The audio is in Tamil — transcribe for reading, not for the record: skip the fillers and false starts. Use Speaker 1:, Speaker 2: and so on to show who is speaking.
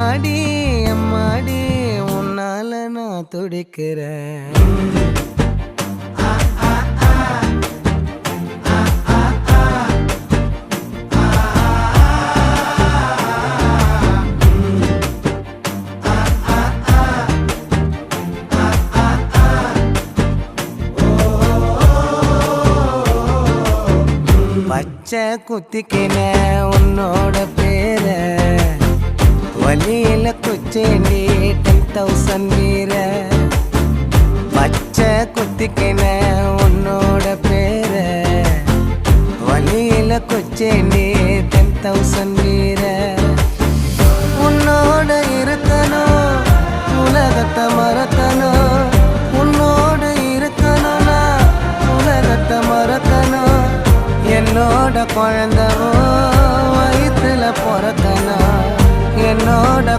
Speaker 1: அடி அம்மாடி உன்னால நான் துடிக்கிறேன். பச்சை குத்திக்கின உன்னோட பேர வலியில குச்சேண்டி 10,000 வீர. பச்சை குத்திக்கின உன்னோட பேர வலியில குச்சேண்டி 10,000 வீர.